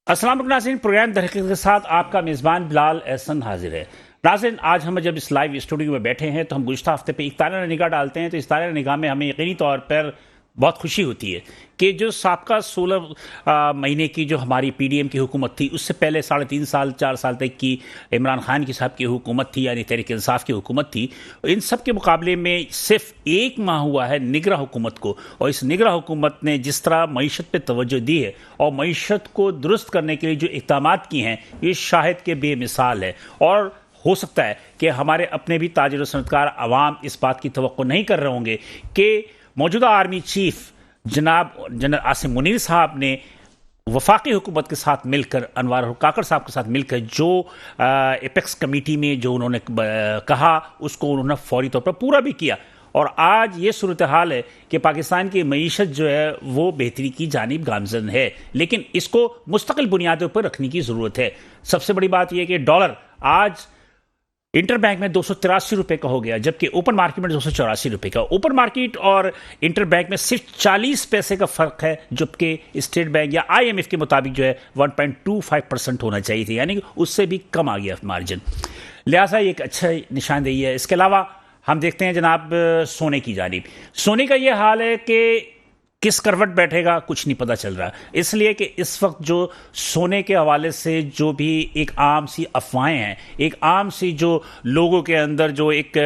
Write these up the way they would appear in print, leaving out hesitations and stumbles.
السلام علیکم ناظرین، پروگرام در حقیقت کے ساتھ آپ کا میزبان بلال احسن حاضر ہے۔ ناظرین، آج ہم جب اس لائیو اسٹوڈیو میں بیٹھے ہیں تو ہم گزشتہ ہفتے پہ ایک تارہ نگاہ ڈالتے ہیں، تو اس تارہ نگاہ میں ہمیں یقینی طور پر بہت خوشی ہوتی ہے کہ جو سابقہ 16 مہینے کی جو ہماری پی ڈی ایم کی حکومت تھی، اس سے پہلے 3.5 سال 4 سال تک کی عمران خان کی صاحب کی حکومت تھی، یعنی تحریک انصاف کی حکومت تھی، ان سب کے مقابلے میں صرف 1 ماہ ہوا ہے نگراں حکومت کو، اور اس نگراں حکومت نے جس طرح معیشت پہ توجہ دی ہے اور معیشت کو درست کرنے کے لیے جو اقدامات کیے ہیں، یہ شاہد کے بے مثال ہے۔ اور ہو سکتا ہے کہ ہمارے اپنے بھی تاجر و صنعتکار عوام اس بات کی توقع نہیں کر رہے ہوں گے کہ موجودہ آرمی چیف جناب جنرل عاصم منیر صاحب نے وفاقی حکومت کے ساتھ مل کر، انوار کاکڑ صاحب کے ساتھ مل کر جو ایپیکس کمیٹی میں جو انہوں نے کہا، اس کو انہوں نے فوری طور پر پورا بھی کیا، اور آج یہ صورتحال ہے کہ پاکستان کی معیشت جو ہے وہ بہتری کی جانب گامزن ہے، لیکن اس کو مستقل بنیادوں پر رکھنے کی ضرورت ہے۔ سب سے بڑی بات یہ ہے کہ ڈالر آج انٹر بینک میں 283 روپے کا ہو گیا، جبکہ اوپن مارکیٹ میں 284 روپے کا۔ اوپن مارکیٹ اور انٹر بینک میں صرف 40 پیسے کا فرق ہے، جبکہ اسٹیٹ بینک یا آئی ایم ایف کے مطابق جو ہے 1.25% ہونا چاہیے تھی، یعنی کہ اس سے بھی کم آ گیا مارجن، لہٰذا یہ ایک اچھا نشاندہی ہے۔ اس کے علاوہ ہم دیکھتے ہیں جناب سونے کی جانب، سونے کا یہ حال ہے کہ کس کروٹ بیٹھے گا کچھ نہیں پتہ چل رہا، اس لیے کہ اس وقت جو سونے کے حوالے سے جو بھی ایک عام سی افواہیں ہیں، ایک عام سی جو لوگوں کے اندر جو ایک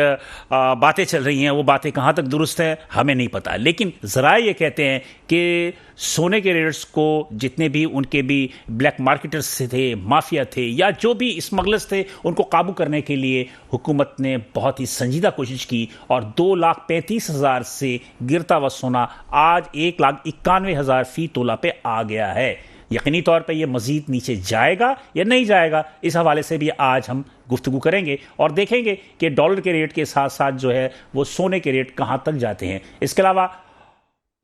باتیں چل رہی ہیں، وہ باتیں کہاں تک درست ہیں ہمیں نہیں پتہ، لیکن ذرائع یہ کہتے ہیں کہ سونے کے ریٹس کو جتنے بھی ان کے بھی بلیک مارکیٹرز تھے، مافیا تھے، یا جو بھی اسمگلرز تھے، ان کو قابو کرنے کے لیے حکومت نے بہت ہی سنجیدہ کوشش کی، اور 2,35,000 سے گرتا ہوا سونا آج 1,91,000 فی تولہ پہ آ گیا ہے۔ یقینی طور پہ یہ مزید نیچے جائے گا یا نہیں جائے گا، اس حوالے سے بھی آج ہم گفتگو کریں گے اور دیکھیں گے کہ ڈالر کے ریٹ کے ساتھ ساتھ جو ہے وہ سونے کے ریٹ کہاں تک جاتے ہیں۔ اس کے علاوہ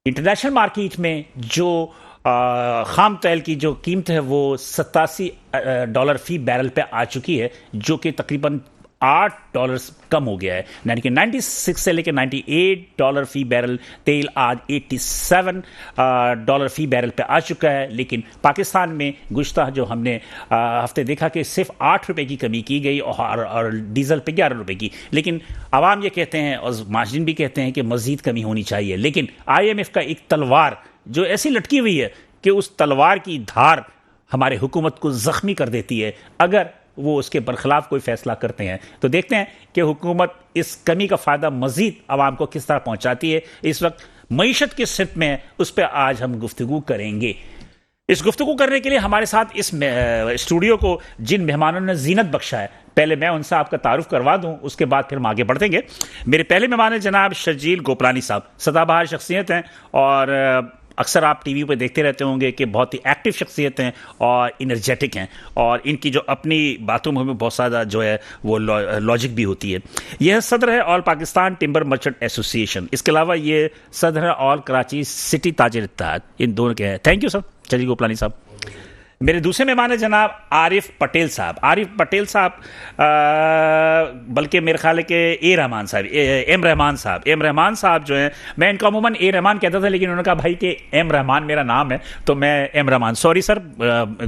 انٹرنیشنل مارکیٹ میں جو خام تیل کی جو قیمت ہے وہ $87 فی بیرل پہ آ چکی ہے، جو کہ تقریباً $8 کم ہو گیا ہے، یعنی کہ 96 سے لے کے $98 فی بیرل تیل آج $87 فی بیرل پہ آ چکا ہے۔ لیکن پاکستان میں گزشتہ جو ہم نے ہفتے دیکھا کہ صرف 8 روپے کی کمی کی گئی، اور ڈیزل پہ 11 روپے کی، لیکن عوام یہ کہتے ہیں اور ماہرین بھی کہتے ہیں کہ مزید کمی ہونی چاہیے۔ لیکن آئی ایم ایف کا ایک تلوار جو ایسی لٹکی ہوئی ہے کہ اس تلوار کی دھار ہمارے حکومت کو زخمی کر دیتی ہے اگر وہ اس کے برخلاف کوئی فیصلہ کرتے ہیں، تو دیکھتے ہیں کہ حکومت اس کمی کا فائدہ مزید عوام کو کس طرح پہنچاتی ہے۔ اس وقت معیشت کے صف میں اس پہ آج ہم گفتگو کریں گے۔ اس گفتگو کرنے کے لیے ہمارے ساتھ اس اسٹوڈیو کو جن مہمانوں نے زینت بخشا ہے، پہلے میں ان سے آپ کا تعارف کروا دوں، اس کے بعد پھر ہم آگے بڑھیں گے۔ میرے پہلے مہمان ہیں جناب شرجیل گوپلانی صاحب، سدا بہار شخصیت ہیں، اور اکثر آپ ٹی وی پہ دیکھتے رہتے ہوں گے کہ بہت ہی ایکٹیو شخصیت ہیں اور انرجیٹک ہیں، اور ان کی جو اپنی باتوں میں بہت زیادہ جو ہے وہ لاجک بھی ہوتی ہے۔ یہ صدر ہے آل پاکستان ٹمبر مرچنٹ ایسوسی ایشن، اس کے علاوہ یہ صدر ہے آل کراچی سٹی تاجر اتحاد، ان دونوں کے ہیں۔ تھینک یو سر شرجیل گوپلانی صاحب۔ میرے دوسرے مہمان ہیں جناب عارف پٹیل صاحب، عارف پٹیل صاحب بلکہ میرے خیال ہے کہ ایم رحمان صاحب جو ہیں، میں ان کو عموماً اے رحمان کہتا تھا، لیکن انہوں نے کہا بھائی کہ ایم رحمان میرا نام ہے تو میں ایم رحمان، سوری سر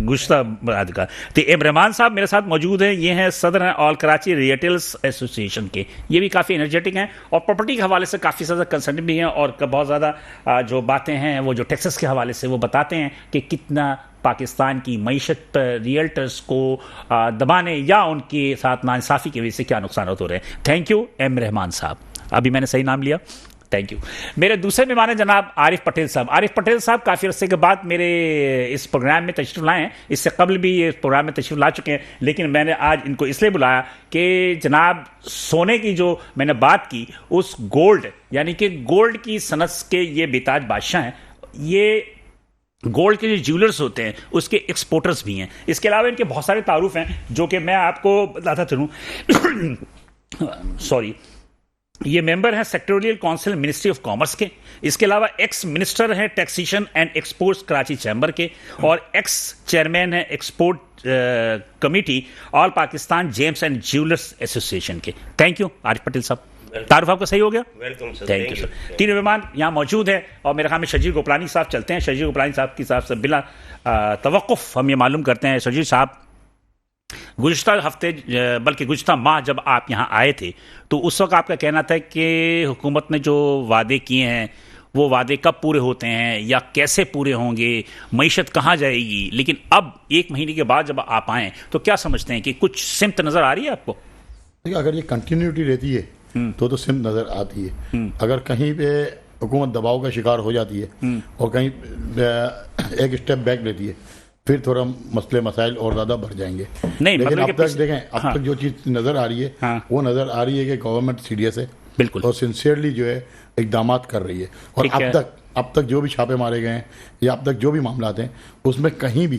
گزشتہ بات کا۔ تو ایم رحمان صاحب میرے ساتھ موجود ہیں، یہ ہیں صدر ہیں آل کراچی ریٹیلرز ایسوسی ایشن کے، یہ بھی کافی انرجیٹک ہیں اور پراپرٹی کے حوالے سے کافی زیادہ کنسرن بھی ہیں، اور بہت زیادہ جو باتیں ہیں وہ جو ٹیکسز کے حوالے سے وہ بتاتے ہیں کہ کتنا پاکستان کی معیشت پر ریئلٹرز کو دبانے یا ان کے ساتھ ناانصافی کی وجہ سے کیا نقصانات ہو رہے ہیں۔ تھینک یو ایم رحمان صاحب، ابھی میں نے صحیح نام لیا، تھینک یو۔ میرے دوسرے مہمان ہیں جناب عارف پٹیل صاحب۔ عارف پٹیل صاحب کافی عرصے کے بعد میرے اس پروگرام میں تشریف لائے ہیں، اس سے قبل بھی یہ پروگرام میں تشریف لا چکے ہیں، لیکن میں نے آج ان کو اس لیے بلایا کہ جناب سونے کی جو میں نے بات کی، اس گولڈ یعنی کہ گولڈ کی صنعت کے یہ بیتاج بادشاہ ہیں، یہ گولڈ کے جو جیولرز ہوتے ہیں اس کے ایکسپورٹرز بھی ہیں۔ اس کے علاوہ ان کے بہت سارے تعارف ہیں جو کہ میں آپ کو بتاتا چلوں۔ سوری، یہ ممبر ہیں سیکٹوریل کونسل منسٹری آف کامرس کے، اس کے علاوہ ایکس منسٹر ہیں taxation and exports Karachi chamber کے، اور ایکس چیئرمین ہیں export committee all Pakistan James and jewellers ایسوسی ایشن کے۔ تھینک یو عارف پٹیل صاحب۔ تعارف آپ کا صحیح ہو گیا؟ Welcome sir. Thank you sir. تین مہمان یہاں موجود ہیں اور میرے خیال میں شجیر گوپلانی صاحب چلتے ہیں. شجیر گوپلانی صاحب کی صاحب سے بلا توقف ہم یہ معلوم کرتے ہیں. شجیر صاحب گزشتہ ہفتے بلکہ گزشتہ ماہ جب آپ یہاں آئے تھے تو اس وقت آپ کا کہنا تھا کہ حکومت نے جو وعدے کیے ہیں وہ وعدے کب پورے ہوتے ہیں یا کیسے پورے ہوں گے, معیشت کہاں جائے گی, لیکن اب ایک مہینے کے بعد جب آپ آئیں تو کیا سمجھتے ہیں کہ کچھ سمت نظر آ رہی ہے آپ کو؟ اگر یہ کنٹینیوٹی رہتی ہے تو سمت نظر آتی ہے. اگر کہیں پہ حکومت دباؤ کا شکار ہو جاتی ہے اور کہیں ایک اسٹیپ بیک لیتی ہے پھر تھوڑا مسئلے مسائل اور زیادہ بڑھ جائیں گے. نہیں لیکن مطلب اب تک دیکھیں اب تک جو چیز نظر آ رہی ہے وہ نظر آ رہی ہے کہ گورنمنٹ سیریس ہے بالکل اور سنسیئرلی جو ہے اقدامات کر رہی ہے. اور اب تک جو بھی چھاپے مارے گئے ہیں یا اب تک جو بھی معاملات ہیں اس میں کہیں بھی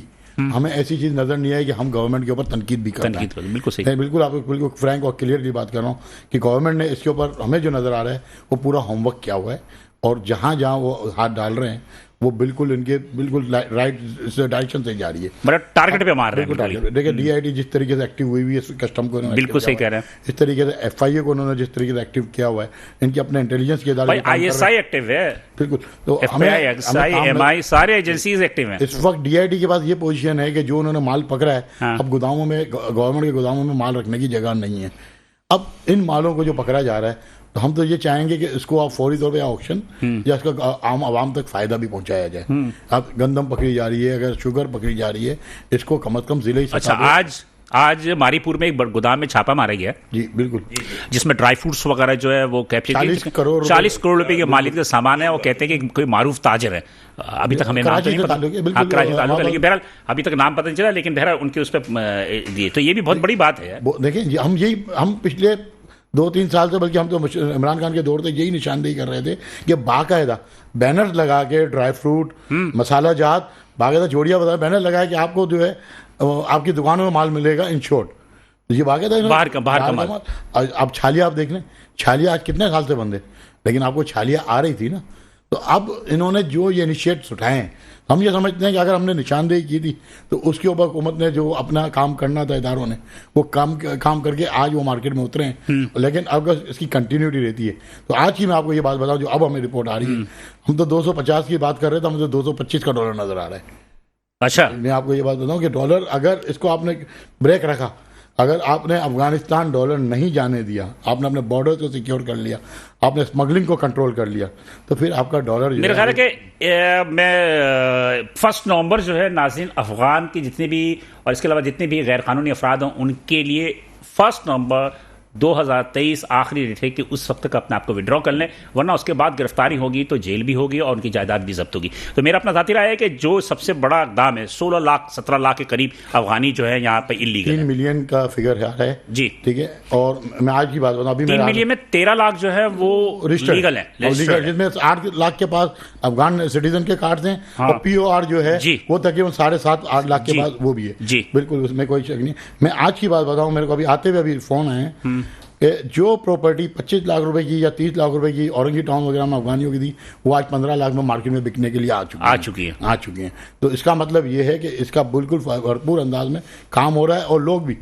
ہمیں ایسی چیز نظر نہیں آئی کہ ہم گورنمنٹ کے اوپر تنقید بھی کرتے ہیں. بالکل صحیح, بالکل آپ بالکل فرینک اور کلیئرلی بات کر رہا ہوں کہ گورنمنٹ نے اس کے اوپر ہمیں جو نظر آ رہا ہے وہ پورا ہوم ورک کیا ہوا ہے اور جہاں جہاں وہ ہاتھ ڈال رہے ہیں وہ بالکل ان کے بالکل رائٹ ڈائریکشن سے جا رہی ہے. بڑا ٹارگٹ پہ مار رہے ہیں. دیکھیں ڈی آئی ٹی جس طریقے سے ایکٹیو ہوئی ہے کسٹم کو بالکل صحیح کہہ رہے ہیں, اس طریقے سے ایف آئی اے کو انہوں نے جس طریقے سے ایکٹیو کیا ہوا ہے ان کے اپنے انٹیلیجنس کے ادارے آئی ایس آئی ایکٹیو ہے بالکل. تو ہمیں سارے ایجنسیز ایکٹیو ہیں. اس وقت ڈی آئی ٹی کے پاس یہ پوزیشن ہے کہ جو انہوں نے مال پکڑا ہے اب گوداموں میں گورنمنٹ کے گوداموں میں مال رکھنے کی جگہ نہیں ہے. اب ان مالوں کو جو پکڑا جا رہا ہے تو ہم تو یہ چاہیں گے کہ اس کو آپ فوری طور پہ آکشن یا اس کا عام عوام تک فائدہ بھی پہنچایا جائے. اب گندم پکڑی جا رہی ہے, اگر شوگر پکڑی جا رہی ہے, اس کو کم از کم ضلع. اچھا آج ماری پور میں ایک گودام میں چھاپا مارا گیا جی بالکل, جس میں ڈرائی فروٹس وغیرہ جو ہے وہ 40 کروڑ روپے کے مالیت کا سامان ہے. وہ کہتے ہیں کہ کوئی معروف تاجر ہے, ابھی تک ہمیں نام نہیں پتا, لیکن بہرحال ابھی تک نام پتہ نہیں چلا, لیکن بہرحال ان کے اس پہ دیے تو یہ بھی بہت بڑی بات ہے. دیکھیں ہم پچھلے 2-3 سال سے بلکہ ہم تو عمران خان کے دور سے یہی نشاندہی کر رہے تھے کہ باقاعدہ بینر لگا کے ڈرائی فروٹ مسالہ جات باقاعدہ جوڑیاں بتا بینر لگایا کہ آپ کو جو ہے آپ کی دکانوں میں مال ملے گا ان شورٹ. یہ باقاعدہ باہر کا مال. اب چھالیاں آپ دیکھ لیں, چھالیاں آج کتنے سال سے بند ہے لیکن آپ کو چھالیاں آ رہی تھی نا. تو اب انہوں نے جو یہ انیشیٹس اٹھائے ہیں ہم یہ سمجھتے ہیں کہ اگر ہم نے نشاندہی کی تھی تو اس کے اوپر حکومت نے جو اپنا کام کرنا تھا اداروں نے وہ کام کر کے آج وہ مارکیٹ میں اترے ہیں. لیکن اب اس کی کنٹینیوٹی رہتی ہے تو آج کی میں آپ کو یہ بات بتاؤں جو اب ہمیں رپورٹ آ رہی ہے ہم تو 250 کی بات کر رہے تھے, ہمیں تو 225 کا ڈالر نظر آ رہا ہے. اچھا میں آپ کو یہ بات بتاؤں کہ ڈالر اگر اس کو آپ نے بریک رکھا, اگر آپ نے افغانستان ڈالر نہیں جانے دیا, آپ نے اپنے بارڈر کو سیکیور کر لیا, آپ نے اسمگلنگ کو کنٹرول کر لیا, تو پھر آپ کا ڈالر میرا خیال ہے کہ میں 1 نومبر جو ہے ناظرین افغان کی جتنے بھی اور اس کے علاوہ جتنے بھی غیر قانونی افراد ہوں ان کے لیے 1 نومبر 2023 آخری ڈیٹ ہے کہ اس وقت تک اپنے آپ کو وڈرا کر لیں, ورنہ اس کے بعد گرفتاری ہوگی تو جیل بھی ہوگی اور ان کی جائیداد بھی ضبط ہوگی. تو میرا اپنا ذاتی رائے ہے کہ جو سب سے بڑا اقدام ہے 16 لاکھ 17 لاکھ کے قریب افغانی جو ہے یہاں پہ اللیگل 3 ملین کا فگر ہے جی ٹھیک ہے. اور میں آج کی بات بتاؤں ابھی 3 ملین میں 13 لاکھ جو ہے وہ لیگل ہیں, جس میں 8 لاکھ کے پاس افغان سٹیزن کے کارڈز ہیں اور پی او آر جو ہے وہ تقریباً 7.5-8 لاکھ کے بعد وہ بھی ہے جی بالکل, اس میں کوئی شک نہیں. میں آج کی بات بتاؤں, میرے کو ابھی آتے ہوئے ابھی فون آئے ہیں کہ جو پراپرٹی 25 لاکھ روپے کی یا 30 لاکھ روپے کی اورنگی ٹاؤن وغیرہ میں افغانیوں کی تھی وہ آج 15 لاکھ میں مارکیٹ میں بکنے کے لیے آ چکی ہیں. تو اس کا مطلب یہ ہے کہ اس کا بالکل بھرپور انداز میں کام ہو رہا ہے اور لوگ بھی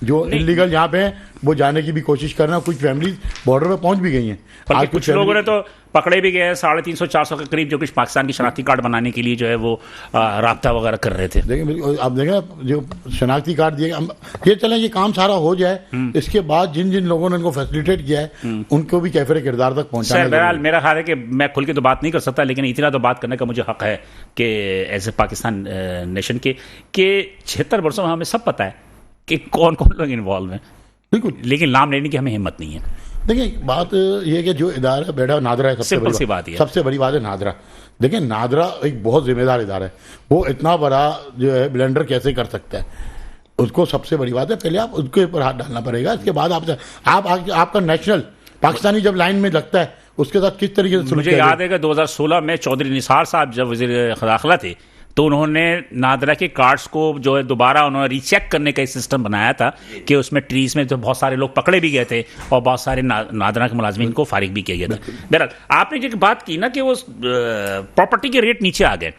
جو انلیگل یہاں پہ ہیں وہ جانے کی بھی کوشش کر رہے ہیں. کچھ فیملیز بارڈر پہ پہنچ بھی گئی ہیں. آج کچھ لوگوں نے تو پکڑے بھی گئے ہیں 350-400 کے قریب جو کچھ پاکستان کی شناختی کارڈ بنانے کے لیے جو ہے وہ رابطہ وغیرہ کر رہے تھے. دیکھیں اب دیکھیں جو شناختی کارڈ دیے گئے یہ چلیں یہ کام سارا ہو جائے, اس کے بعد جن لوگوں نے ان کو فیسلیٹیٹ کیا ہے ان کو بھی کیفر کردار تک پہنچانا. بہرحال میرا خیال ہے کہ میں کھل کے تو بات نہیں کر سکتا, لیکن اتنا تو بات کرنے کا مجھے حق ہے کہ ایز اے پاکستان نیشن کے کہ 76 برسوں میں ہمیں سب پتہ ہے کہ کون کون لوگ انوالو ہیں بالکل, لیکن نام لینے کی ہمیں ہمت نہیں ہے. دیکھیں بات یہ کہ جو ادارہ بیٹھا نادرا ہے سب سے بڑی بات ہے نادرا. دیکھیں نادرا ایک بہت ذمہ دار ادارہ ہے, وہ اتنا بڑا جو ہے بلینڈر کیسے کر سکتا ہے, اس کو سب سے بڑی بات ہے پہلے آپ اس کے اوپر ہاتھ ڈالنا پڑے گا. اس کے بعد آپ کا نیشنل پاکستانی جب لائن میں لگتا ہے اس کے ساتھ کس طریقے سے. مجھے یاد ہے کہ 2016 میں چودھری نثار صاحب جب وزیر داخلہ تھے تو انہوں نے نادرا کے کارڈز کو جو ہے دوبارہ انہوں نے ری چیک کرنے کا ایک سسٹم بنایا تھا کہ اس میں ٹریز میں تو بہت سارے لوگ پکڑے بھی گئے تھے اور بہت سارے نادرا کے ملازمین کو فارغ بھی کیا گیا تھا. بہرحال آپ نے جو بات کی نا کہ وہ پراپرٹی کے ریٹ نیچے آ گئے,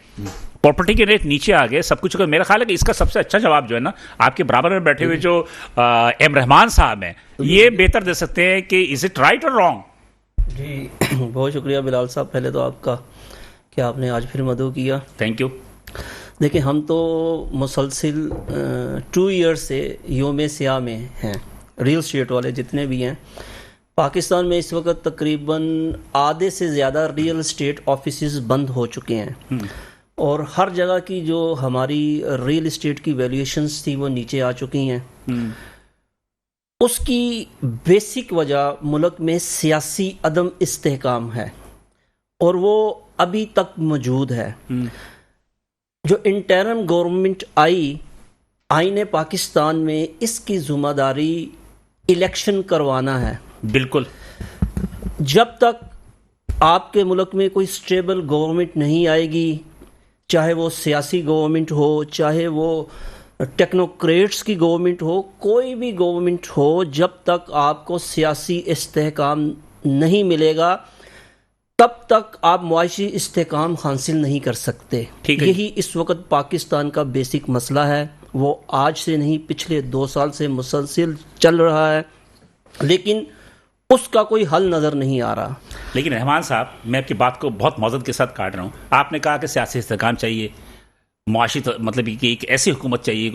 پراپرٹی کے ریٹ نیچے آ گئے سب کچھ. میرا خیال ہے کہ اس کا سب سے اچھا جواب جو ہے نا آپ کے برابر میں بیٹھے ہوئے جو ایم رحمان صاحب ہیں یہ بہتر دے سکتے ہیں کہ از اٹ رائٹ اور رانگ. جی بہت شکریہ بلال صاحب، پہلے تو آپ کا کہ آپ نے آج پھر مدعو کیا. Thank you. دیکھیں ہم تو مسلسل 2 ایئر سے یوم سیاہ میں ہیں، ریل اسٹیٹ والے جتنے بھی ہیں. پاکستان میں اس وقت تقریباً آدھے سے زیادہ ریل اسٹیٹ آفیسز بند ہو چکے ہیں، اور ہر جگہ کی جو ہماری ریل اسٹیٹ کی ویلیویشنز تھی وہ نیچے آ چکی ہیں. اس کی بیسک وجہ ملک میں سیاسی عدم استحکام ہے، اور وہ ابھی تک موجود ہے. جو انٹرم گورنمنٹ آئین پاکستان میں اس کی ذمہ داری الیکشن کروانا ہے. بالکل. جب تک آپ کے ملک میں کوئی سٹیبل گورنمنٹ نہیں آئے گی، چاہے وہ سیاسی گورنمنٹ ہو، چاہے وہ ٹیکنوکریٹس کی گورنمنٹ ہو، کوئی بھی گورنمنٹ ہو، جب تک آپ کو سیاسی استحکام نہیں ملے گا تب تک آپ معاشی استحکام حاصل نہیں کر سکتے. یہی اس وقت پاکستان کا بیسک مسئلہ ہے. وہ آج سے نہیں، پچھلے 2 سال سے مسلسل چل رہا ہے، لیکن اس کا کوئی حل نظر نہیں آ رہا. لیکن رحمان صاحب، میں آپ کی بات کو بہت معذرت کے ساتھ کاٹ رہا ہوں. آپ نے کہا کہ سیاسی استحکام چاہیے، معاشی مطلب کہ ایک ایسی حکومت چاہیے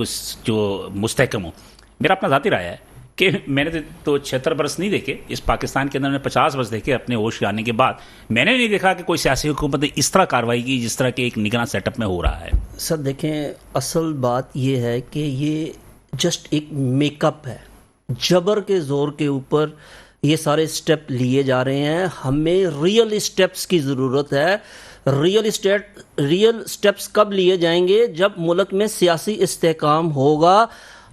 جو مستحکم ہو. میرا اپنا ذاتی رائے ہے کہ میں نے تو 76 برس نہیں دیکھے اس پاکستان کے اندر، میں 50 برس دیکھے اپنے ہوش آنے کے بعد. میں نے نہیں دیکھا کہ کوئی سیاسی حکومت نے اس طرح کارروائی کی جس طرح کے ایک نگراں سیٹ اپ میں ہو رہا ہے. سر دیکھیں، اصل بات یہ ہے کہ یہ جسٹ ایک میک اپ ہے. جبر کے زور کے اوپر یہ سارے سٹیپ لیے جا رہے ہیں. ہمیں ریئل سٹیپس کی ضرورت ہے. ریئل سٹیپس کب لیے جائیں گے؟ جب ملک میں سیاسی استحکام ہوگا.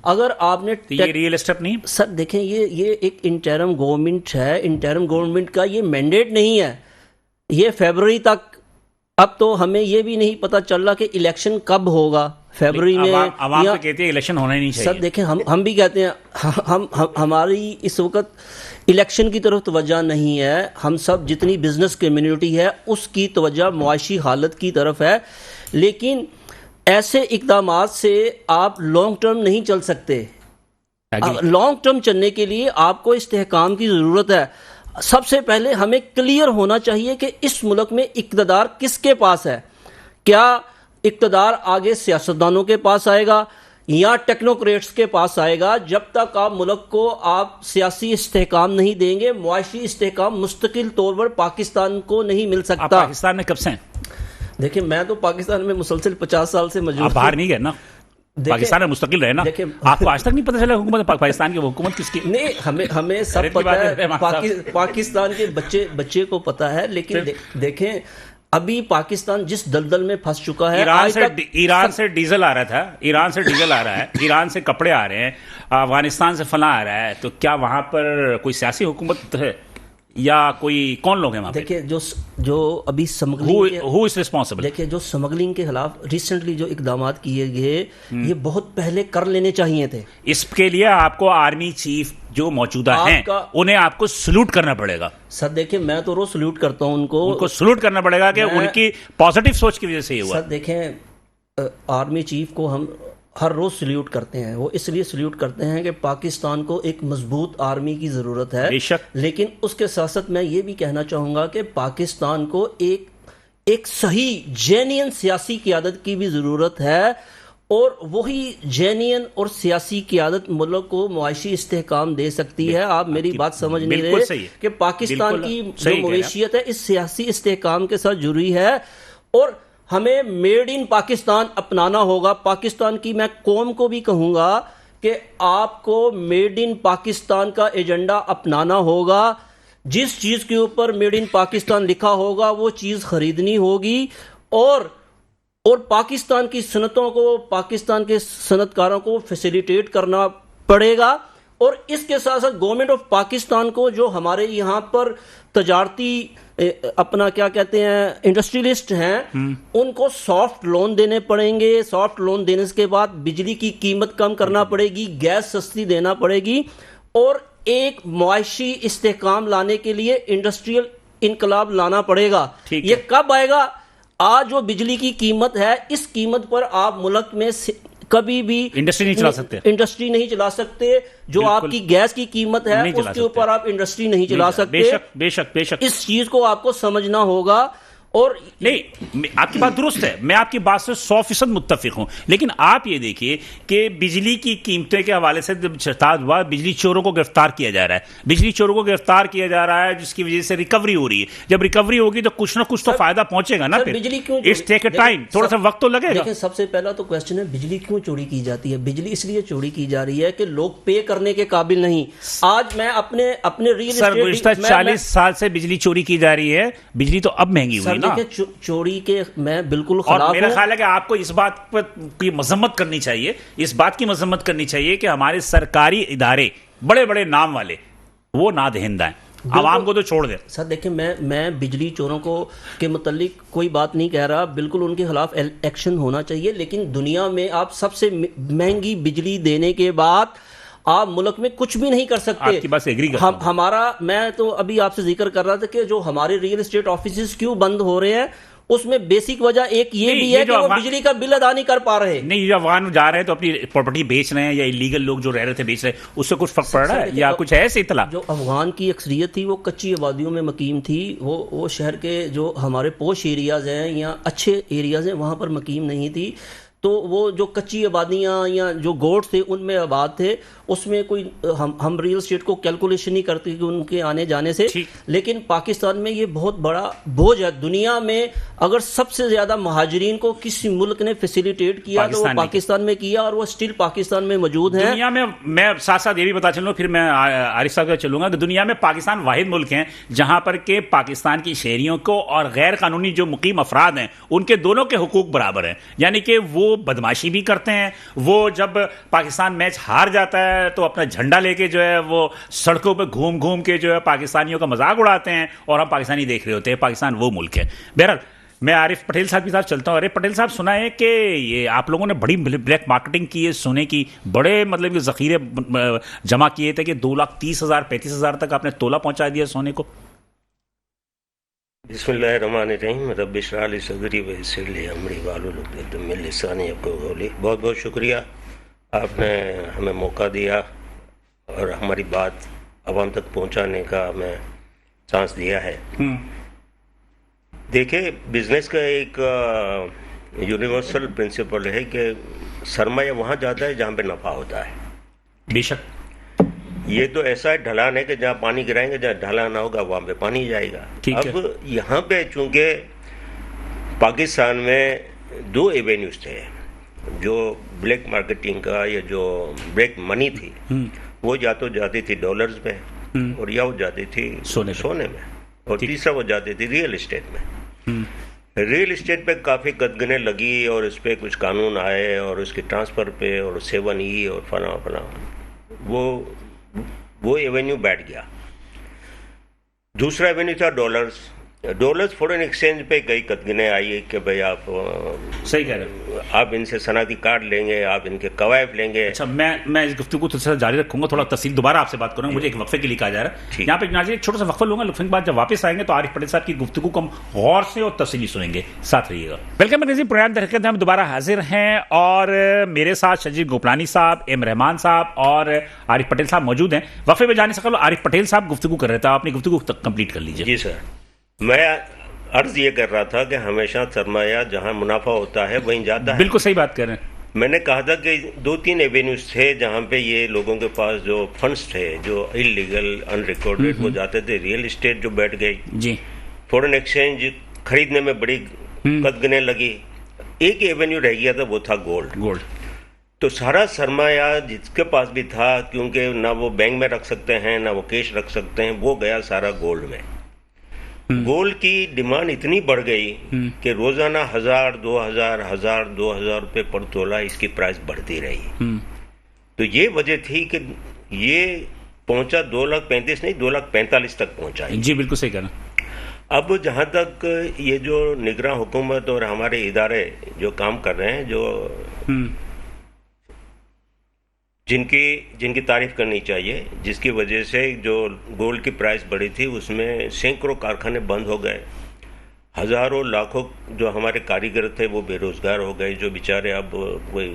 اگر آپ نے یہ ریئل اسٹیپ نہیں سر دیکھیں، یہ ایک انٹرم گورنمنٹ ہے. انٹرم گورنمنٹ کا یہ مینڈیٹ نہیں ہے. یہ فیبروری تک، اب تو ہمیں یہ بھی نہیں پتہ چل رہا کہ الیکشن کب ہوگا. فیبروری میں عوام تو کہتی ہے الیکشن ہونا ہی نہیں چاہیے. سر دیکھیں، ہم بھی کہتے ہیں، ہماری اس وقت الیکشن کی طرف توجہ نہیں ہے. ہم سب جتنی بزنس کمیونٹی ہے اس کی توجہ معاشی حالت کی طرف ہے. لیکن ایسے اقدامات سے آپ لانگ ٹرم نہیں چل سکتے. لانگ ٹرم چلنے کے لیے آپ کو استحکام کی ضرورت ہے. سب سے پہلے ہمیں کلیئر ہونا چاہیے کہ اس ملک میں اقتدار کس کے پاس ہے. کیا اقتدار آگے سیاستدانوں کے پاس آئے گا یا ٹیکنوکریٹس کے پاس آئے گا؟ جب تک آپ ملک کو آپ سیاسی استحکام نہیں دیں گے، معاشی استحکام مستقل طور پر پاکستان کو نہیں مل سکتا. آپ پاکستان میں کب سے ہیں؟ دیکھیں، میں تو پاکستان میں مسلسل 50 سال سے موجود. آپ باہر نہیں گئے نا؟ پاکستان میں مستقل رہے نا؟ آپ کو آج تک نہیں پتہ چلا حکومت پاکستان کی حکومت کس کی؟ نہیں، ہمیں سب پتہ ہے. پاکستان کے بچے کو پتہ ہے. لیکن دیکھیں، ابھی پاکستان جس دلدل میں پھنس چکا ہے. ایران سے ڈیزل آ رہا تھا، ایران سے ڈیزل آ رہا ہے، ایران سے کپڑے آ رہے ہیں، افغانستان سے فلاں آ رہا ہے. تو کیا وہاں پر کوئی سیاسی حکومت ہے یا کوئی کون لوگ ہیں وہاں پہ؟ دیکھیں، جو ابھی سمگلنگ، ہو از ریسپانسبل؟ دیکھیں، جو سمگلنگ کے خلاف ریسنٹلی جو اقدامات کیے گئے، یہ بہت پہلے کر لینے چاہیے تھے. اس کے لیے آپ کو آرمی چیف جو موجودہ ہیں انہیں آپ کو سلوٹ کرنا پڑے گا. سر دیکھیں، میں تو روز سلوٹ کرتا ہوں ان کو سلوٹ کرنا پڑے گا کہ ان کی پازیٹیو سوچ کی وجہ سے یہ ہوا. سر دیکھیں، آرمی چیف کو ہم ہر روز سلیوٹ کرتے ہیں. وہ اس لیے سلیوٹ کرتے ہیں کہ پاکستان کو ایک مضبوط آرمی کی ضرورت ہے. بے شک. لیکن اس کے ساتھ ساتھ میں یہ بھی کہنا چاہوں گا کہ پاکستان کو ایک صحیح جینین سیاسی قیادت کی بھی ضرورت ہے. اور وہی جینین اور سیاسی قیادت ملک کو معاشی استحکام دے سکتی ہے. آپ میری بات سمجھ نہیں رہے کہ پاکستان کی جو معیشت ہے اس سیاسی استحکام کے ساتھ جڑی ہے. اور ہمیں میڈ ان پاکستان اپنانا ہوگا. پاکستان کی میں قوم کو بھی کہوں گا کہ آپ کو میڈ ان پاکستان کا ایجنڈا اپنانا ہوگا. جس چیز کے اوپر میڈ ان پاکستان لکھا ہوگا وہ چیز خریدنی ہوگی. اور پاکستان کی صنعتوں کو، پاکستان کے صنعت کاروں کو فیسیلیٹیٹ کرنا پڑے گا. اور اس کے ساتھ ساتھ گورنمنٹ آف پاکستان کو جو ہمارے یہاں پر تجارتی اپنا کیا کہتے ہیں انڈسٹریلسٹ ہیں، ان کو سافٹ لون دینے پڑیں گے. سافٹ لون دینے کے بعد بجلی کی قیمت کم کرنا پڑے گی، گیس سستی دینا پڑے گی. اور ایک معاشی استحکام لانے کے لیے انڈسٹریل انقلاب لانا پڑے گا. یہ کب آئے گا؟ آج جو بجلی کی قیمت ہے، اس قیمت پر آپ ملک میں کبھی بھی انڈسٹری نہیں چلا سکتے، انڈسٹری نہیں چلا سکتے. جو آپ کی گیس کی قیمت ہے اس کے اوپر آپ انڈسٹری نہیں چلا سکتے. بے شک اس چیز کو آپ کو سمجھنا ہوگا. اور نہیں، آپ کی بات درست ہے، میں آپ کی بات سے 100% متفق ہوں، لیکن آپ یہ دیکھیے کہ بجلی کی قیمتیں کے حوالے سے جب چھتاد ہوا، بجلی چوروں کو گرفتار کیا جا رہا ہے، بجلی چوروں کو گرفتار کیا جا رہا ہے، جس کی وجہ سے ریکوری ہو رہی ہے. جب ریکوری ہوگی تو کچھ نہ کچھ تو فائدہ پہنچے گا نا. پھر بجلی کیوں اٹس ٹیک اے ٹائم، تھوڑا سا وقت تو لگے گا. دیکھیں سب سے پہلا تو کوشچن ہے بجلی کیوں چوری کی جاتی ہے. بجلی اس لیے چوری کی جا رہی ہے کہ لوگ پے کرنے کے قابل نہیں. آج میں اپنے ریل سر گزشتہ 40 سال سے بجلی چوری کی جا رہی ہے، بجلی تو اب مہنگی ہوئی نا. چوری کے میں بالکل اور خلاف میرا ہوں. خیال ہے کہ آپ کو اس بات پر کی مذمت کرنی چاہیے، اس بات کی مذمت کرنی چاہیے کہ ہمارے سرکاری ادارے بڑے بڑے نام والے وہ نادہندہ ہیں، عوام کو تو چھوڑ دیں. سر دیکھیں میں بجلی چوروں کے متعلق کوئی بات نہیں کہہ رہا، بالکل ان کے خلاف ایکشن ہونا چاہیے. لیکن دنیا میں آپ سب سے مہنگی بجلی دینے کے بعد آپ ملک میں کچھ بھی نہیں کر سکتے. آپ کی بات سے ایگری کرتا ہوں. ہمارا میں تو ابھی آپ سے ذکر کر رہا تھا کہ جو ہمارے ریئل اسٹیٹ آفیسز کیوں بند ہو رہے ہیں، اس میں بیسک وجہ ایک یہ بھی ہے کہ وہ بجلی کا بل ادا نہیں کر پا رہے. نہیں، جو افغان جا رہے ہیں تو اپنی پراپرٹی بیچ رہے ہیں، یا انلیگل لوگ جو رہ رہے تھے بیچ رہے ہیں، اس سے کچھ فرق پڑ رہا ہے یا کچھ ہے ایسے اطلاع؟ جو افغان کی اکثریت تھی وہ کچی آبادیوں میں مقیم تھی. وہ شہر کے جو ہمارے پوش ایریاز ہیں یا اچھے ایریاز ہیں وہاں پر مقیم نہیں تھی. تو وہ جو کچی آبادیاں یا جو گوٹس تھے ان میں آباد تھے. اس میں کوئی ہم ریل اسٹیٹ کو کیلکولیشن نہیں کرتے کہ ان کے آنے جانے سے. لیکن پاکستان میں یہ بہت بڑا بوجھ ہے. دنیا میں اگر سب سے زیادہ مہاجرین کو کسی ملک نے فیسیلیٹیٹ کیا تو وہ پاکستان میں کیا، اور وہ اسٹل پاکستان میں موجود ہیں. دنیا میں میں ساتھ ساتھ یہ بھی بتا چلوں، پھر میں عارف صاحب کا چلوں گا کہ دنیا میں پاکستان واحد ملک ہیں جہاں پر کہ پاکستان کی شہریوں کو اور غیر قانونی جو مقیم افراد ہیں ان کے دونوں کے حقوق برابر ہیں. یعنی کہ وہ بدماشی بھی کرتے ہیں، وہ جب پاکستان میچ ہار جاتا ہے تو اپنا جھنڈا لے کے جو ہے وہ سڑکوں پہ گھوم گھوم کے جو ہے پاکستانیوں کا مذاق اڑاتے ہیں، اور ہم پاکستانی دیکھ رہے ہوتے ہیں. پاکستان وہ ملک ہے. بہرحال میں عارف پٹیل صاحب کے ساتھ چلتا ہوں. عارف پٹیل صاحب، سنا ہے کہ یہ آپ لوگوں نے بڑی بلیک مارکیٹنگ کی ہے سونے کی، بڑے مطلب کہ ذخیرے جمع کیے تھے کہ 2,30,000 35,000 تک آپ نے تولہ پہنچا دیا سونے کو. بسم اللہ الرحمن الرحیم. رب اشرح لی صدری ویسر لی امری واحلل عقدۃ من لسانی یفقہوا قولی. بہت بہت شکریہ، آپ نے ہمیں موقع دیا اور ہماری بات عوام تک پہنچانے کا ہمیں چانس دیا ہے. دیکھیں، بزنس کا ایک یونیورسل پرنسپل ہے کہ سرمایہ وہاں جاتا ہے جہاں پہ نفع ہوتا ہے. بے شک یہ تو ایسا ہے ڈھلان ہے کہ جہاں پانی گرائیں گے، جہاں ڈھلان نہ ہوگا وہاں پہ پانی جائے گا. اب یہاں پہ چونکہ پاکستان میں 2 ایوینیوز تھے. جو بلیک مارکیٹنگ کا یا جو بلیک منی تھی وہ یا تو جاتی تھی ڈالرز میں، اور یا وہ جاتی تھی سونے میں، اور تیسرا وہ جاتی تھی ریئل اسٹیٹ میں. ریئل اسٹیٹ پہ کافی قدغنیں لگی اور اس پہ کچھ قانون آئے اور اس کے ٹرانسفر پہ اور 7E اور فلاں فلاں، وہ ایونیو بیٹھ گیا. دوسرا ایونیو تھا ڈالرز فورن ایکسچینج پہ کئی قدغنیں آئی کہ بھئی آپ صحیح کہہ رہے ہیں، آپ ان سے صنعتی کارڈ لیں گے، آپ ان کے قوائف لیں گے. اچھا، میں اس گفتگو کو تھوڑا جاری رکھوں گا، تھوڑا تفصیل دوبارہ آپ سے بات کروں گا. مجھے ایک وقفے کے لیے کہا جا رہا ہے. یہاں پہ ناظرین ایک چھوٹا سا وقفہ لوں گا، لطفاً بعد جب واپس آئیں گے تو عارف پٹیل صاحب کی گفتگو کو ہم غور سے اور تفصیلی سنیں گے. ساتھ رہیے گا. ویلکم ناظرین، پروگرام در حقیقت ہم دوبارہ حاضر ہیں اور میرے ساتھ شجیع گوپلانی صاحب، ایم رحمان صاحب اور عارف پٹیل صاحب موجود ہیں. وقفے میں جانے سے قبل عارف پٹیل صاحب گفتگو کر رہے تھے، آپ اپنی گفتگو کمپلیٹ کر لیجیے. جی سر، میں عرض یہ کر رہا تھا کہ ہمیشہ سرمایہ جہاں منافع ہوتا ہے وہیں جاتا ہے. بالکل صحیح بات کر رہے ہیں. میں نے کہا تھا کہ 2-3 ایوینیوز تھے جہاں پہ یہ لوگوں کے پاس جو فنڈز تھے جو انلیگل ان ریکارڈڈ وہ جاتے تھے. ریئل اسٹیٹ جو بیٹھ گئی جی، فورن ایکسچینج خریدنے میں بڑی قدغنیں لگی. ایک ایونیو رہ گیا تھا، وہ تھا گولڈ. تو سارا سرمایہ جس کے پاس بھی تھا، کیونکہ نہ وہ بینک میں رکھ سکتے ہیں نہ وہ کیش رکھ سکتے ہیں، وہ گیا سارا گولڈ میں. گولڈ کی ڈیمانڈ اتنی بڑھ گئی کہ روزانہ 1,000 2,000 روپے پر تولہ اس کی پرائس بڑھتی رہی. تو یہ وجہ تھی کہ یہ پہنچا 2,35,000 نہیں 2,45,000 تک پہنچا. جی بالکل صحیح کہنا. اب جہاں تک یہ جو نگراں حکومت اور ہمارے ادارے جو کام کر رہے ہیں، جو جن کی تعریف کرنی چاہیے، جس کی وجہ سے جو گولڈ کی پرائس بڑھی تھی اس میں سینکڑوں کارخانے بند ہو گئے، ہزاروں لاکھوں جو ہمارے کاریگر تھے وہ بے روزگار ہو گئے، جو بیچارے اب کوئی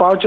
5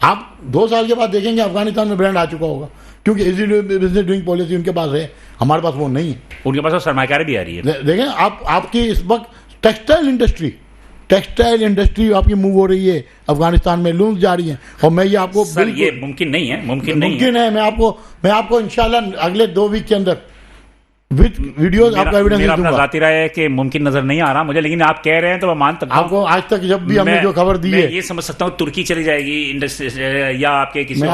آپ 2 سال کے بعد دیکھیں گے افغانستان میں برانڈ آ چکا ہوگا, کیونکہ ایزی بزنس ڈوئنگ پالیسی ان کے پاس ہے, ہمارے پاس وہ نہیں ہے. ان کے پاس سرمایہ کاری بھی آ رہی ہے. دیکھیں آپ کی اس وقت ٹیکسٹائل انڈسٹری آپ کی موو ہو رہی ہے افغانستان میں, لونز جا رہی ہیں, اور میں یہ آپ کو سر یہ ممکن نہیں ہے, ممکن ہے. میں آپ کو انشاءاللہ اگلے 2 ویک کے اندر ویڈیوز آپ کا ایویڈنس میرا اپنا دوں گا. ذاتی رائے ہے کہ ممکن نظر نہیں آ رہا مجھے, لیکن آپ کہہ رہے ہیں تو میں مان سکتا ہوں. آپ کو آج تک جب بھی ہم نے جو خبر دی ہے, یہ سمجھ سکتا ہوں ترکی چلی جائے گی یا آپ کے کسی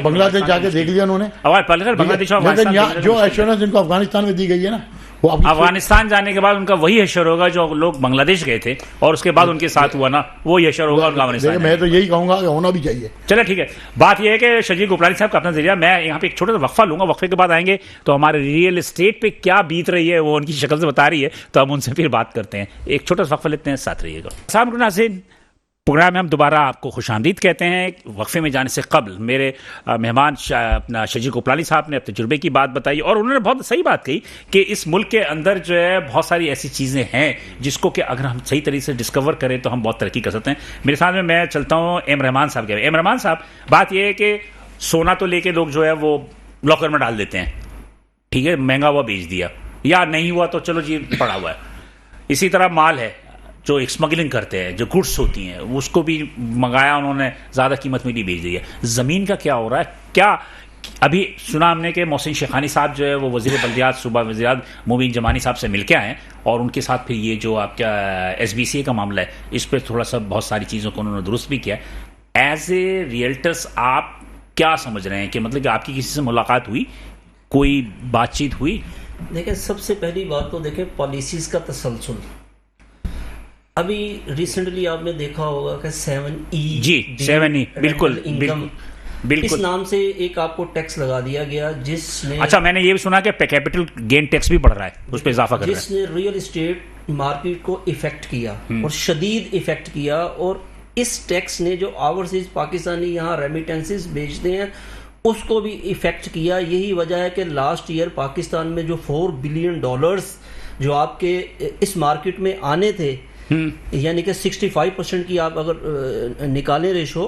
بنگلہ دیش جا کے دیکھ لیا انہوں نے, بنگلہ دیش لیکن جو ایشورنس ان کو افغانستان میں دی گئی ہے نا, وہ افغانستان جانے کے بعد ان کا وہی اشر ہوگا جو لوگ بنگلہ دیش گئے تھے اور اس کے بعد ان کے ساتھ ہوا نا, وہی اشر ہوگا ان کا افغانستان. میں تو یہی کہوں گا کہ ہونا بھی چاہیے. چلے ٹھیک ہے, بات یہ ہے کہ شجیع گوپلانی صاحب کا اپنا ذریعہ, میں یہاں پہ ایک چھوٹا سا وقفہ لوں گا, وقفے کے بعد آئیں گے تو ہمارے ریئل اسٹیٹ پہ کیا بیت رہی ہے وہ ان کی شکل سے بتا رہی ہے, تو ہم ان سے پھر بات کرتے ہیں. ایک چھوٹا سا وقفہ لیتے ہیں, ساتھ رہیے گا. السلام علیکم ناظرین, پروگرام میں ہم دوبارہ آپ کو خوش آمدید کہتے ہیں. وقفے میں جانے سے قبل میرے مہمان اپنا شجیع گوپلانی صاحب نے اپنے تجربے کی بات بتائی, اور انہوں نے بہت صحیح بات کہی کہ اس ملک کے اندر جو ہے بہت ساری ایسی چیزیں ہیں جس کو کہ اگر ہم صحیح طریقے سے ڈسکور کریں تو ہم بہت ترقی کر سکتے ہیں. میرے سامنے میں چلتا ہوں ایم رحمان صاحب کے. ایم رحمان صاحب, بات یہ ہے کہ سونا تو لے کے لوگ جو ہے وہ لاکر میں ڈال دیتے ہیں, ٹھیک ہے, مہنگا ہوا بیچ دیا, یا نہیں ہوا تو چلو جی پڑا ہوا ہے. اسی طرح مال ہے جو اسمگلنگ کرتے ہیں, جو گڈس ہوتی ہیں, اس کو بھی منگایا انہوں نے, زیادہ قیمت میں بھی بیچ دی ہے. زمین کا کیا ہو رہا ہے؟ کیا ابھی سنا ہم نے کہ محسن شیخانی صاحب جو ہے وہ وزیر بلدیات صوبہ وزیر مبین جمانی صاحب سے مل کے آئے, اور ان کے ساتھ پھر یہ جو آپ کا ایس بی سی اے کا معاملہ ہے اس پہ تھوڑا سا بہت ساری چیزوں کو انہوں نے درست بھی کیا. ایز اے ریئلٹرس آپ کیا سمجھ رہے ہیں کہ مطلب کہ آپ کی کسی سے ملاقات ہوئی, کوئی بات چیت ہوئی؟ دیکھیں, سب سے پہلی بات تو دیکھیں پالیسیز کا تسلسل. ابھی ریسنٹلی آپ نے دیکھا ہوگا کہ 7E, جی 7E, بالکل اس نام سے ایک آپ کو ٹیکس لگا دیا گیا جس نے, اچھا میں نے یہ بھی سنا کہ کیپٹل گین ٹیکس بھی بڑھ رہا ہے, اس پہ اضافہ کر رہا ہے, جس نے ریئل اسٹیٹ مارکیٹ کو افیکٹ کیا اور شدید افیکٹ کیا. اور اس ٹیکس نے جو اوورسیز پاکستانی یہاں ریمیٹنسز بھیجتے ہیں اس کو بھی افیکٹ کیا. یہی وجہ ہے کہ لاسٹ ایئر پاکستان میں جو $4 بلین جو آپ کے اس مارکیٹ میں آنے تھے, یعنی کہ 65% کی آپ اگر نکالیں ریشو,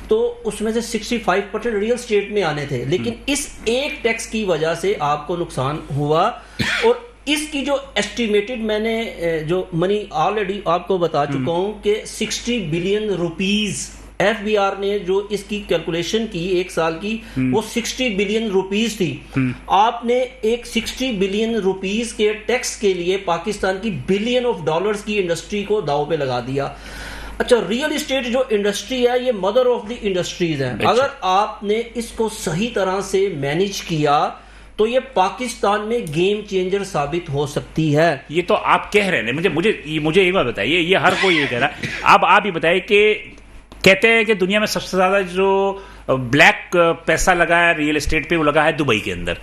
تو اس میں سے 65% ریئل اسٹیٹ میں آنے تھے, لیکن اس ایک ٹیکس کی وجہ سے آپ کو نقصان ہوا. اور اس کی جو ایسٹیمیٹڈ میں نے جو منی آلریڈی آپ کو بتا چکا ہوں کہ 60 billion rupees F B R نے جو اس کی کیلکولیشن کی ایک سال کی, وہ 60 بلین روپیز تھی. آپ نے ایک 60 بلین روپیز کے ٹیکس کے لیے پاکستان کی بلین آف ڈالرز کی انڈسٹری کو داؤ پہ لگا دیا. اچھا, ریئل اسٹیٹ جو انڈسٹری ہے یہ مدر آف دی انڈسٹریز ہے. اگر آپ نے اس کو صحیح طرح سے مینیج کیا تو یہ پاکستان میں گیم چینجر ثابت ہو سکتی ہے. یہ تو آپ کہہ رہے ہیں, مجھے ایک بات بتائیے, یہ ہر کوئی یہ کہہ رہا ہے. اب آپ یہ بتائیے کہ کہتے ہیں کہ دنیا میں سب سے زیادہ جو بلیک پیسہ لگا ہے ریئل اسٹیٹ پہ وہ لگا ہے دبئی کے اندر,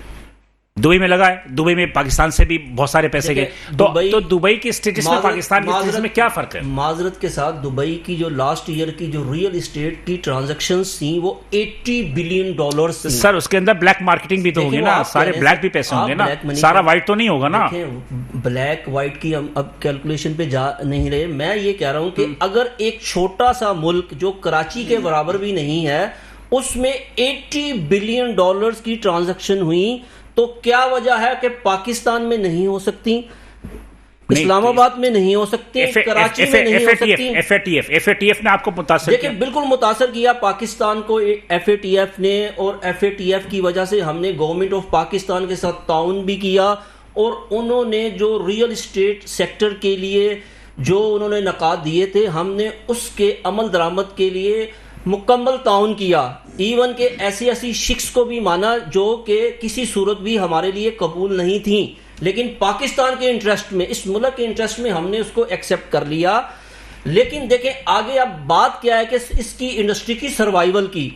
دبئی میں لگا ہے. دبئی میں پاکستان سے بھی بہت سارے پیسے گئے, تو دبئی کے اسٹیٹس میں پاکستان کے اسٹیٹس میں کیا فرق ہے؟ معذرت کے ساتھ دبئی کی جو لاسٹ ایئر کی جو ریئل اسٹیٹ کی ٹرانزیکشنز تھیں وہ $80 بلین. سر اس کے اندر بلیک مارکیٹنگ بھی تو ہوگی نا, سارے بلیک بھی پیسے ہوں گے نا, سارا وائٹ تو نہیں ہوگا نا. بلیک وائٹ کی ہم اب کیلکولیشن پہ جا نہیں رہے. میں یہ کہہ رہا ہوں کہ اگر ایک چھوٹا سا ملک جو کراچی کے برابر بھی نہیں ہے اس میں $80 بلین کی ٹرانزیکشن ہوئی, تو کیا وجہ ہے کہ پاکستان میں نہیں ہو سکتی, اسلام آباد میں نہیں ہو سکتی, کراچی میں نہیں ہو سکتی؟ ایف اے ٹی ایف نے آپ کو متاثر دیکھیں بالکل متاثر کیا پاکستان کو ایف اے ٹی ایف نے, اور ایف اے ٹی ایف کی وجہ سے ہم نے گورنمنٹ آف پاکستان کے ساتھ تعاون بھی کیا, اور انہوں نے جو ریئل اسٹیٹ سیکٹر کے لیے جو انہوں نے نکات دیے تھے ہم نے اس کے عمل درآمد کے لیے مکمل تعاون کیا. ایون کہ ایسی شخص کو بھی مانا جو کہ کسی صورت بھی ہمارے لیے قبول نہیں تھیں, لیکن پاکستان کے انٹرسٹ میں, اس ملک کے انٹرسٹ میں ہم نے اس کو ایکسیپٹ کر لیا. لیکن دیکھیں آگے اب بات کیا ہے کہ اس کی انڈسٹری کی سروائیول کی.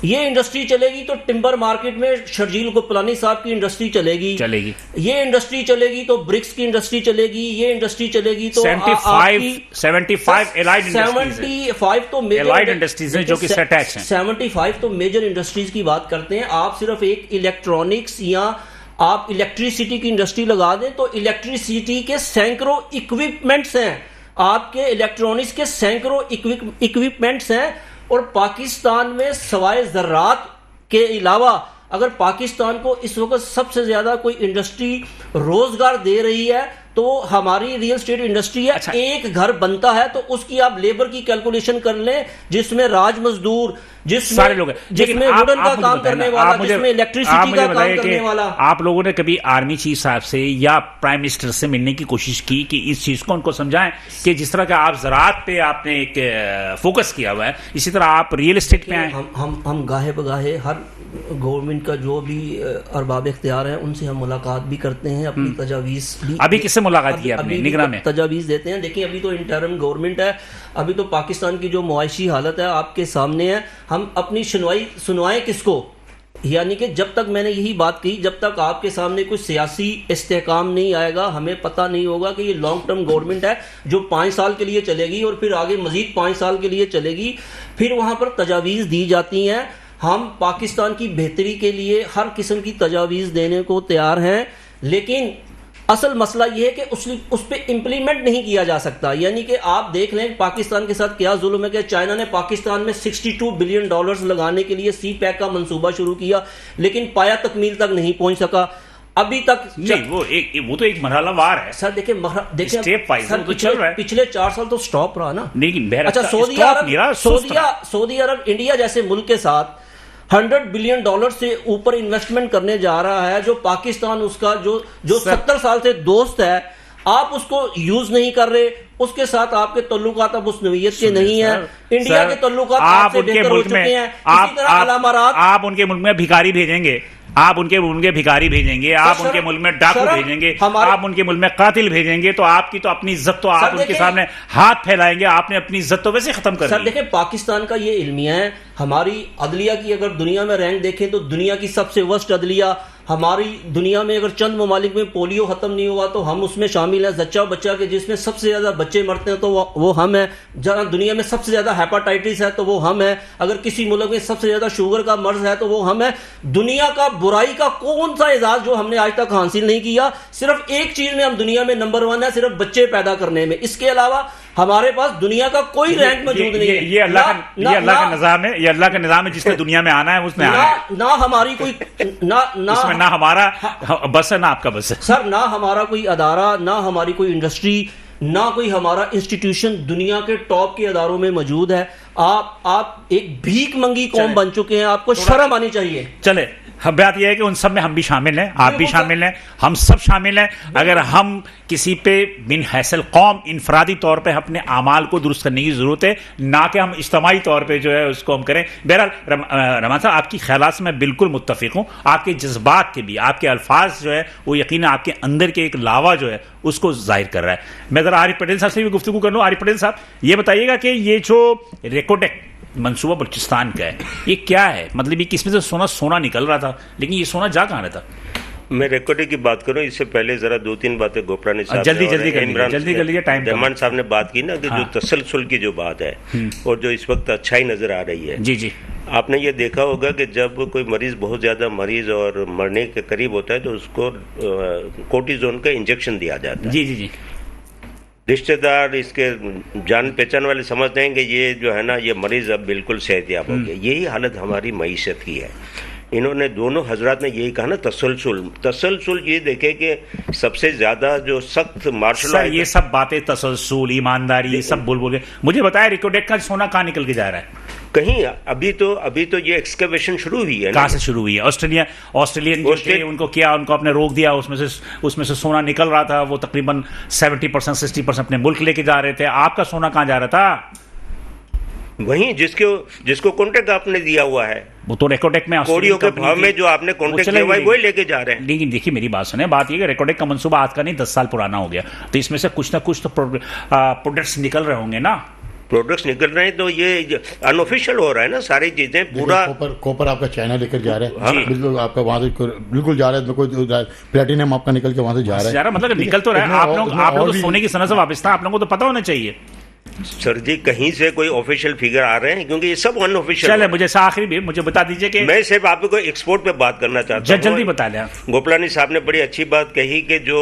یہ انڈسٹری چلے گی تو ٹمبر مارکیٹ میں شرجیل گوپلانی صاحب کی انڈسٹری چلے گی, یہ انڈسٹری چلے گی تو برکس کی انڈسٹری چلے گی, یہ انڈسٹری چلے گی تو 75 تو میجر انڈسٹریز ہیں جو کہ سیٹیکس ہیں. 75 تو میجر انڈسٹریز کی بات کرتے ہیں. آپ صرف ایک الیکٹرانکس یا آپ الیکٹریسٹی کی انڈسٹری لگا دیں تو الیکٹریسٹی کے سینکڑوں اکوپمنٹس ہیں, آپ کے الیکٹرانکس کے سینکڑوں اکوپمنٹس ہیں, اور پاکستان میں سوائے زراعت کے علاوہ اگر پاکستان کو اس وقت سب سے زیادہ کوئی انڈسٹری روزگار دے رہی ہے تو ہماری ریئل اسٹیٹ انڈسٹری ہے. اچھا. ایک گھر بنتا ہے تو اس کی آپ لیبر کی کیلکولیشن کر لیں, جس میں راج مزدور, جس سارے لوگ ہیں, جس میں ووڈن کا کام کرنے والا, جس میں الیکٹریسٹی کا کام کرنے والا. آپ لوگوں نے کبھی آرمی چیف صاحب سے یا پرائم منسٹر سے ملنے کی کوشش کی کہ اس چیز کو ان کو سمجھائیں کہ جس طرح کہ آپ زراعت پہ آپ نے ایک فوکس کیا ہوا ہے, اسی طرح آپ ریئل اسٹیٹ پہ آئیں؟ ہم گاہے بگاہے ہر گورنمنٹ کا جو بھی ارباب اختیار ہیں ان سے ہم ملاقات بھی کرتے ہیں, اپنی تجاویز بھی. ابھی کس سے ملاقات کی آپ نے نگراں میں؟ تجاویز دیتے ہیں. دیکھیں ابھی تو انٹرم گورنمنٹ ہے, ابھی تو پاکستان کی جو معاشی حالت ہے آپ کے سامنے ہے. ہم اپنی سنوائیں کس کو؟ یعنی کہ جب تک میں نے یہی بات کی, جب تک آپ کے سامنے کوئی سیاسی استحکام نہیں آئے گا ہمیں پتہ نہیں ہوگا کہ یہ لانگ ٹرم گورنمنٹ ہے جو 5 سال کے لیے چلے گی اور پھر آگے مزید 5 سال کے لیے چلے گی. پھر وہاں پر تجاویز دی جاتی ہیں. ہم پاکستان کی بہتری کے لیے ہر قسم کی تجاویز دینے کو تیار ہیں, لیکن اصل مسئلہ یہ ہے کہ اس پہ امپلیمنٹ نہیں کیا جا سکتا. یعنی کہ آپ دیکھ لیں پاکستان کے ساتھ کیا ظلم ہے کہ چائنا نے پاکستان میں $62 بلین لگانے کے لیے سی پیک کا منصوبہ شروع کیا, لیکن پایا تکمیل تک نہیں پہنچ سکا ابھی تک. نہیں, وہ تو ایک مرحلہ وار ہے سر. دیکھیں پچھلے 4 سال تو سٹاپ رہا نا. اچھا, سعودی عرب انڈیا جیسے ملک کے ساتھ $100 بلین سے اوپر انویسٹمنٹ کرنے جا رہا ہے, جو پاکستان اس کا جو 70 سال سے دوست ہے, آپ اس کو یوز نہیں کر رہے. اس کے ساتھ آپ کے تعلقات اب اس نوعیت کے نہیں ہیں. انڈیا کے تعلقات آپ سے بہتر ہو چکے ہیں. اسی طرح علامات آپ ان کے ملک میں بھکاری بھیجیں گے, آپ ان کے ملک میں بھکاری بھیجیں گے, آپ ان کے ملک میں ڈاکو بھیجیں گے, آپ ان کے ملک میں قاتل بھیجیں گے, تو آپ کی تو اپنی عزت تو آپ ان کے سامنے ہاتھ پھیلائیں گے. آپ نے اپنی عزت تو ویسے ختم کر دی. سر دیکھیں پاکستان کا یہ المیہ ہے, ہماری عدلیہ کی اگر دنیا میں رینک دیکھیں تو دنیا کی سب سے ورسٹ عدلیہ ہماری دنیا میں. اگر چند ممالک میں پولیو ختم نہیں ہوا تو ہم اس میں شامل ہیں. زچہ بچہ کے جس میں سب سے زیادہ بچے مرتے ہیں تو وہ ہم ہیں. جہاں دنیا میں سب سے زیادہ ہیپاٹائٹس ہے تو وہ ہم ہیں. اگر کسی ملک میں سب سے زیادہ شوگر کا مرض ہے تو وہ ہم ہیں. دنیا کا برائی کا کون سا اعزاز جو ہم نے آج تک حاصل نہیں کیا؟ صرف ایک چیز میں ہم دنیا میں نمبر 1 ہے, صرف بچے پیدا کرنے میں. اس کے علاوہ ہمارے پاس دنیا کا کوئی رینک موجود نہیں ہے. یہ اللہ کا نظام ہے, یہ اللہ کا نظام ہے. جس نے دنیا میں آنا ہے اس میں آنا ہے. نہ ہماری کوئی نہ ہمارا بس ہے نہ آپ کا بس ہے سر. نہ ہمارا کوئی ادارہ, نہ ہماری کوئی انڈسٹری, نہ کوئی ہمارا انسٹیٹیوشن دنیا کے ٹاپ کے اداروں میں موجود ہے. آپ ایک بھیک منگی قوم بن چکے ہیں. آپ کو شرم آنی چاہیے. چلے, بات یہ ہے کہ ان سب میں ہم بھی شامل ہیں, آپ بھی شامل ہیں, ہم سب شامل ہیں. اگر ہم کسی پہ بن حیثیت قوم انفرادی طور پہ اپنے اعمال کو درست کرنے کی ضرورت ہے, نہ کہ ہم اجتماعی طور پہ جو ہے اس کو ہم کریں. بہرحال رحمان صاحب, آپ کی خیالات سے میں بالکل متفق ہوں. آپ کے جذبات کے بھی, آپ کے الفاظ جو ہے وہ یقیناً آپ کے اندر کے ایک لاوا جو ہے اس کو ظاہر کر رہا ہے. میں ذرا عارف پٹیل صاحب سے بھی گفتگو کر لوں. عارف پٹیل صاحب, یہ بتائیے گا کہ یہ جو ریکوٹیک منصوبہ بلوچستان کا ہے یہ کیا ہے؟ مطلب یہ کس میں سے سونا نکل رہا تھا, لیکن یہ سونا جا کہاں رہا تھا؟ میں ریکارڈنگ کی بات کروں اس سے پہلے ذرا 2-3 باتیں گوپرانی صاحب جلدی کر لیجیے, ٹائم رحمان صاحب نے بات کی نا کہ جو تسلسل کی جو بات ہے اور جو اس وقت اچھائی نظر آ رہی ہے. جی, آپ نے یہ دیکھا ہوگا کہ جب کوئی مریض بہت زیادہ مریض اور مرنے کے قریب ہوتا ہے تو اس کو کورٹیزون کا انجیکشن دیا جاتا ہے. جی. رشتہ دار اس کے جان پہچان والے سمجھتے ہیں کہ یہ جو ہے نا یہ مریض اب بالکل صحت یاب ہو گیا. یہی حالت ہماری معیشت کی ہے. انہوں نے دونوں حضرات نے یہی کہا نا تسلسل. یہ دیکھیں کہ سب سے زیادہ جو سخت مارشل یہ سب باتیں تسلسل, ایمانداری, یہ سب بول کے مجھے بتایا ریکوڈیک کا سونا کہاں نکل کے جا رہا ہے کہیں. ابھی تو یہ ایکسکیویشن شروع ہوئی ہے. کہاں سے شروع ہوئی ہے؟ آسٹریلین جو تھے ان کو کیا, ان کو اپنے روک دیا, اس میں سے سونا نکل رہا تھا. وہ تقریباً 70% 60% اپنے ملک لے کے جا رہے تھے. آپ کا سونا کہاں جا رہا تھا؟ وہیں جس کو کانٹریکٹ آپ نے دیا ہوا ہے, وہ تو ریکوڈیک میں کوڑیوں کے بھاؤ میں جو آپ نے کانٹریکٹ دیا ہوا ہے وہی لے کے جا رہے ہیں. لیکن دیکھیے میری بات سنیں, بات یہ کہ ریکوڈیک کا منصوبہ آج کا نہیں 10 سال پرانا ہو گیا, تو اس میں سے کچھ نہ کچھ تو پروڈکٹس نکل رہے ہوں گے نا. پروڈکٹس نکل رہے ہیں تو یہ ان آفیشیل ہو رہا ہے نا ساری چیزیں. پورا کوپر آپ کا چائنا لے کر جا رہا ہے, بالکل آپ کا وہاں سے بالکل جا رہا ہے. کوئی پلیٹینم آپ کا نکل کے وہاں سے جا رہا ہے. مطلب نکل تو رہا ہے. آپ لوگ سونے کی صنعت سے وابستہ, آپ لوگوں کو تو پتہ ہونا چاہیے. سر جی کہیں سے کوئی آفیشیل فگر آ رہے ہیں کیونکہ یہ سب ان آفیشیل. چلے مجھے آخری بھی مجھے بتا دیجیے کہ میں صرف آپ کو ایکسپورٹ پہ بات کرنا چاہتا ہوں. جلدی بتا لیں. گوپلانی صاحب نے بڑی اچھی بات کہی کہ جو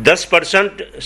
10%,